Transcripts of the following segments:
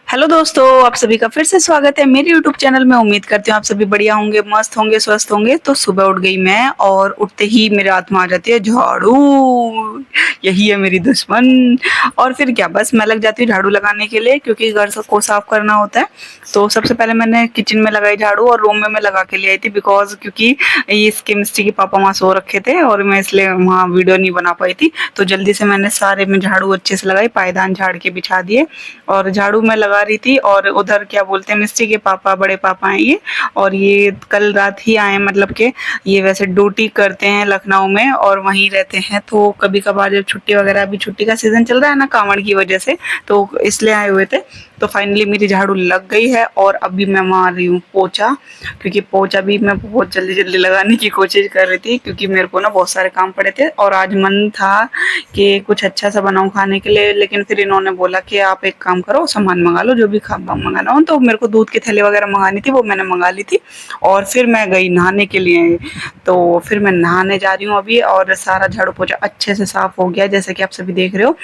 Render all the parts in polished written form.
Hello दोस्तों, आप सभी का फिर से स्वागत है मेरे यूट्यूब चैनल में। उम्मीद करती हूँ आप सभी बढ़िया होंगे, मस्त होंगे, स्वस्थ होंगे। तो सुबह उठ गई मैं और उठते ही मेरे हाथ में आ जाती है झाड़ू। यही है मेरी दुश्मन। और फिर क्या, बस मैं लग जाती हूँ झाड़ू लगाने के लिए, क्योंकि घर को साफ करना होता है। तो सबसे पहले मैंने किचन में लगाई झाड़ू और रूम में मैं लगा के ले आई थी, बिकॉज क्योंकि इस केमिस्ट्री के पापा वहाँ सो रखे थे और मैं इसलिए वहाँ वीडियो नहीं बना पाई थी। तो जल्दी से मैंने सारे में झाड़ू अच्छे से लगाई, पायदान झाड़ के बिछा दिए और झाड़ू मैं लगा रही थी। और उधर क्या बोलते हैं, मिस्टी के पापा, बड़े पापा हैं ये, और ये कल रात ही आए। मतलब कि ये वैसे ड्यूटी करते हैं लखनऊ में और वहीं रहते हैं। तो कभी कभार जब छुट्टी वगैरह, अभी छुट्टी का सीजन चल रहा है ना कांवड़ की वजह से, तो इसलिए आए हुए थे। तो फाइनली मेरी झाड़ू लग गई है और अभी मैं मार रही हूँ पोछा, क्योंकि पोछा भी मैं बहुत जल्दी जल्दी लगाने की कोशिश कर रही थी, क्योंकि मेरे को ना बहुत सारे काम पड़े थे और आज मन था कि कुछ अच्छा सा बनाऊं खाने के लिए। लेकिन फिर इन्होंने बोला कि आप एक काम करो, सामान मंगा लो, जो भी मंगाना हो। तो मेरे को दूध की थैली वगैरह मंगानी थी, वो मैंने मंगा ली थी। और फिर मैं गई नहाने के लिए। तो फिर मैं नहाने जा रही हूँ अभी, और सारा झाड़ू पोछा अच्छे से साफ हो गया, जैसे कि आप सभी देख रहे हो।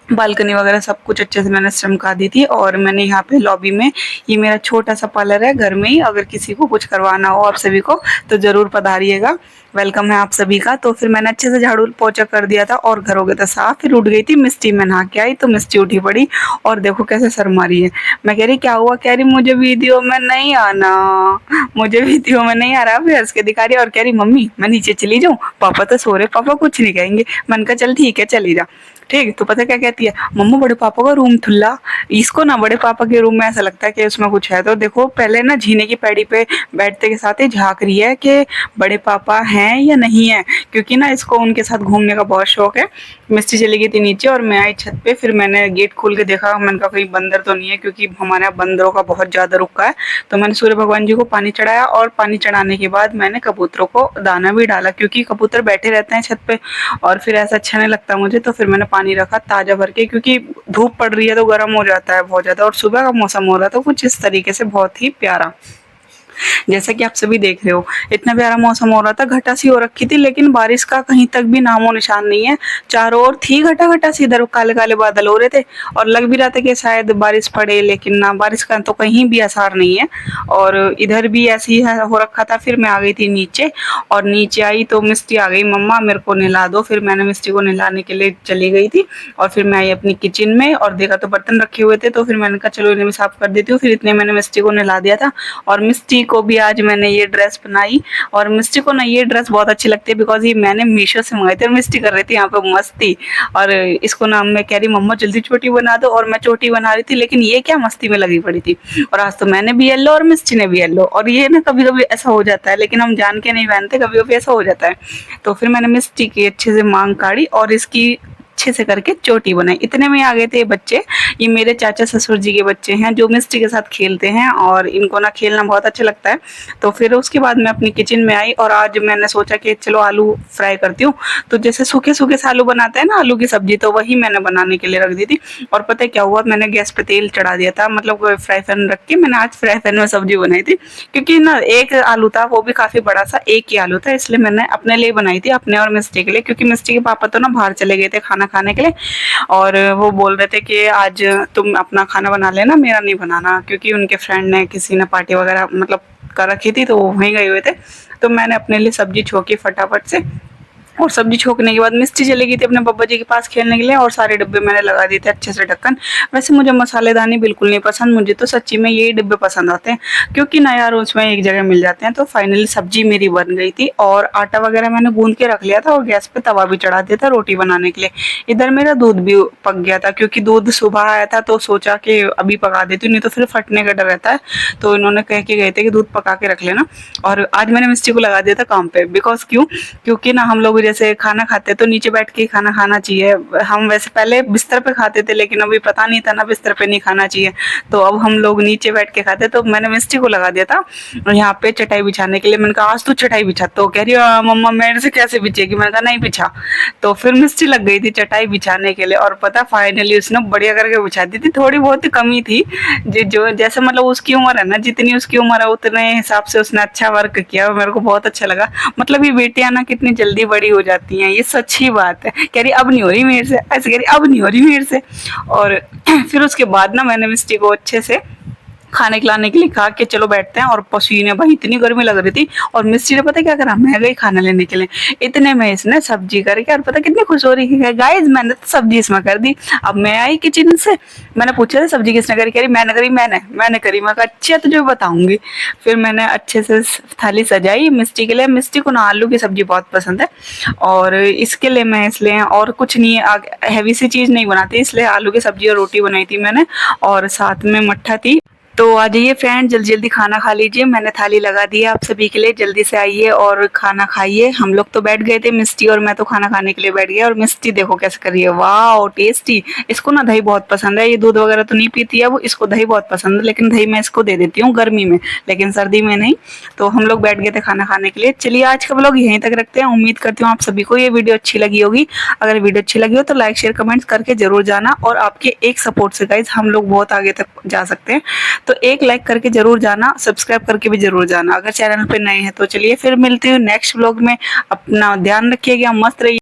बालकनी वगैरह सब कुछ अच्छे से मैंने चमका दी थी। और मैंने यहाँ पे लॉबी में, ये मेरा छोटा सा पार्लर है घर में ही, अगर किसी को कुछ करवाना हो आप सभी को तो जरूर पधारिएगा, वेलकम है आप सभी का। तो फिर मैंने अच्छे से झाड़ू पोछा कर दिया था और घर हो गया था साफ। फिर उठ गई थी मिस्टी, में नहा के आई तो मिस्टी उठी पड़ी और देखो कैसे शर्मा रही है। मैं कह रही क्या हुआ, कह रही मुझे वीडियो में नहीं आना, मुझे वीडियो में नहीं आ रहा। फिर हंस के दिखा रही और कह रही मम्मी मैं नीचे चली जाऊँ, पापा तो सो रहे, पापा कुछ नहीं कहेंगे। मन का चल ठीक है चली जा। ठीक, तो पता क्या कहती है, मम्मा बड़े पापा का रूम खुला। इसको ना बड़े पापा के रूम में ऐसा लगता है कि उसमें कुछ है। तो देखो पहले ना झीने की पैड़ी पे बैठते के साथ ही झांक रही है कि बड़े पापा हैं या नहीं है, क्योंकि ना इसको उनके साथ घूमने का बहुत शौक है। मिस्टी चली गई थी नीचे और मैं आई छत पे। फिर मैंने गेट खोल के देखा, मैंने कहा कहीं बंदर तो नहीं है, क्योंकि हमारे यहाँ बंदरों का बहुत ज्यादा रुका है। तो मैंने सूर्य भगवान जी को पानी चढ़ाया और पानी चढ़ाने के बाद मैंने कबूतरों को दाना भी डाला, क्योंकि कबूतर बैठे रहते हैं छत पे और फिर ऐसा अच्छा नहीं लगता मुझे। तो फिर मैंने पानी रखा ताजा भर के, क्योंकि धूप पड़ रही है तो गर्म हो जाता है बहुत ज्यादा, और सुबह का मौसम हो रहा था कुछ इस तरीके से, बहुत ही प्यारा, जैसा कि आप सभी देख रहे हो। इतना प्यारा मौसम हो रहा था, घटा सी हो रखी थी, लेकिन बारिश का कहीं तक भी नामो निशान नहीं है। चारों ओर थी घटा घटा सी, इधर काले काले बादल हो रहे थे और लग भी रहा था कि शायद बारिश पड़े, लेकिन ना, बारिश का तो कहीं भी आसार नहीं है। और इधर भी ऐसी हो रखा था। फिर मैं आ गई थी नीचे, और नीचे आई तो मिस्टी आ गई, मम्मा मेरे को नहला दो। फिर मैंने मिस्टी को नहलाने के लिए चली गई थी। और फिर मैं आई अपनी किचन में और देखा तो बर्तन रखे हुए थे, तो फिर मैंने कहा चलो इन्हें भी साफ कर देती हूँ। फिर इतने मैंने मिस्टी को नहला दिया था। और मिस्टी को भी आज मैंने ये ड्रेस बनाई, और मिस्टी को ना ये ड्रेस बहुत अच्छी लगती है, बिकॉज ये मैंने मीशो से मंगाई थी और मिस्टी कर रही थी यहाँ पे मस्ती। और इसको ना मैं कह रही मम्मा जल्दी चोटी बना दो, और मैं चोटी बना रही थी, लेकिन ये क्या मस्ती में लगी पड़ी थी। और आज तो मैंने भी येलो और मिस्टी ने भी येलो, और ये ना कभी कभी ऐसा हो जाता है, लेकिन हम जान के नहीं पहनते, कभी कभी ऐसा हो जाता है। तो फिर मैंने मिस्टी की अच्छे से मांग काढ़ी और इसकी अच्छे से करके चोटी बनाई। इतने में आ गए थे ये बच्चे, ये मेरे चाचा ससुर जी के बच्चे हैं, जो मिस्टी के साथ खेलते हैं और इनको ना खेलना बहुत अच्छा लगता है। तो फिर उसके बाद मैं अपनी किचन में आई और आज मैंने सोचा कि चलो आलू फ्राई करती हूँ। तो जैसे सूखे सूखे से आलू बनाते हैं ना, आलू की सब्जी, तो वही मैंने बनाने के लिए रख दी थी। और पता है क्या हुआ, मैंने गैस पे तेल चढ़ा दिया था, मतलब फ्राई पैन रख के मैंने आज फ्राई पैन में सब्जी बनाई थी। क्योंकि ना एक आलू था, वो भी काफी बड़ा सा, एक ही आलू था, इसलिए मैंने अपने लिए बनाई थी, अपने और मिस्टी के लिए। क्योंकि मिस्टी के पापा तो ना बाहर चले गए थे खाना खाने के लिए, और वो बोल रहे थे कि आज तुम अपना खाना बना लेना, मेरा नहीं बनाना, क्योंकि उनके फ्रेंड ने, किसी ने पार्टी वगैरह मतलब कर रखी थी, तो वो वहीं गए हुए थे। तो मैंने अपने लिए सब्जी छोकी फटाफट से, और सब्जी छोकने के बाद मिस्टी चली गई थी अपने बब्बा जी के पास खेलने के लिए, और सारे डिब्बे मैंने लगा दिए थे अच्छे से ढक्कन। वैसे मुझे मसालेदानी बिल्कुल नहीं पसंद, मुझे तो सच्ची में यही डिब्बे पसंद आते हैं, क्योंकि ना यार उसमें एक जगह मिल जाते हैं। तो फाइनली सब्जी मेरी बन गई थी और आटा वगैरह मैंने गूंद के रख लिया था, और गैस पे तवा भी चढ़ा दिया था रोटी बनाने के लिए। इधर मेरा दूध भी पक गया था, क्योंकि दूध सुबह आया था, तो सोचा कि अभी पका देती हूँ, नहीं तो फिर फटने का डर रहता है। तो इन्होंने कह के गए थे कि दूध पका के रख लेना। और आज मैंने मिस्टी को लगा दिया था काम पे, बिकॉज क्यों, क्योंकि ना हम लोग जैसे खाना खाते तो नीचे बैठ के खाना खाना चाहिए। हम वैसे पहले बिस्तर पे खाते थे, लेकिन अभी पता नहीं था ना बिस्तर पे नहीं खाना चाहिए, तो अब हम लोग नीचे बैठ के खाते। तो मैंने मिस्टी को लगा दिया था यहाँ पे चटाई बिछाने के लिए। मैंने कहा आज तू चटाई बिछा, तो कह रही मम्मा मेरे से कैसे बिछेगी। मैंने कहा नहीं बिछा। तो फिर मिस्टी लग गई थी चटाई बिछाने के लिए, और पता फाइनली उसने बढ़िया करके बिछा दी थी। थोड़ी बहुत कमी थी, जो जैसे मतलब उसकी उम्र है ना, जितनी उसकी उम्र है उतने हिसाब से उसने अच्छा वर्क किया, मेरे को बहुत अच्छा लगा। मतलब ये बेटियां ना कितनी जल्दी बड़ी हो जाती हैं, ये सच्ची बात है। कह रही अब नहीं हो रही मेरे से, ऐसे कह रही अब नहीं हो रही मेरे से। और फिर उसके बाद ना मैंने मिस्टी को अच्छे से खाने खिलाने के लिए कहा कि चलो बैठते हैं, और पसीने भाई इतनी गर्मी लग रही थी। और मिस्टी ने पता क्या करा, मैं गई खाना लेने के लिए, इतने में इसने सब्जी करके, और पता कितनी खुश हो रही है गाइस, मैंने तो सब्जी इसमें कर दी। अब मैं आई किचन से, मैंने पूछा था सब्जी किसने करी, कह रही मैंने करी, मैंने करी। मैं कहा अच्छा तुझे बताऊंगी। फिर मैंने अच्छे से थाली सजाई मिस्टी के लिए। मिस्टी को ना आलू की सब्जी बहुत पसंद है, और इसके लिए मैं इसलिए और कुछ नहीं हैवी सी चीज नहीं बनाती, इसलिए आलू की सब्जी और रोटी बनाई थी मैंने, और साथ में मट्ठा थी। तो आ जाइए फ्रेंड, जल्दी जल्दी खाना खा लीजिए, मैंने थाली लगा दी है आप सभी के लिए, जल्दी से आइए और खाना खाइए। हम लोग तो बैठ गए थे, मिस्टी और मैं तो खाना खाने के लिए बैठ गया। और मिस्टी देखो कैसे कर रही है, वाह टेस्टी। इसको ना दही बहुत पसंद है, ये दूध वगैरह तो नहीं पीती है वो, इसको दही बहुत पसंद है, लेकिन दही मैं इसको दे देती हूँ गर्मी में, लेकिन सर्दी में नहीं। तो हम लोग बैठ गए थे खाना खाने के लिए। चलिए आज का व्लॉग यहीं तक रखते हैं, उम्मीद करती हूँ आप सभी को ये वीडियो अच्छी लगी होगी। अगर वीडियो अच्छी लगी हो तो लाइक शेयर कमेंट्स करके जरूर जाना, और आपके एक सपोर्ट से गाइज हम लोग बहुत आगे तक जा सकते हैं। तो एक लाइक करके जरूर जाना, सब्सक्राइब करके भी जरूर जाना अगर चैनल पे नए हैं। तो चलिए फिर मिलती हूँ नेक्स्ट व्लॉग में, अपना ध्यान रखिएगा, मस्त रहिए।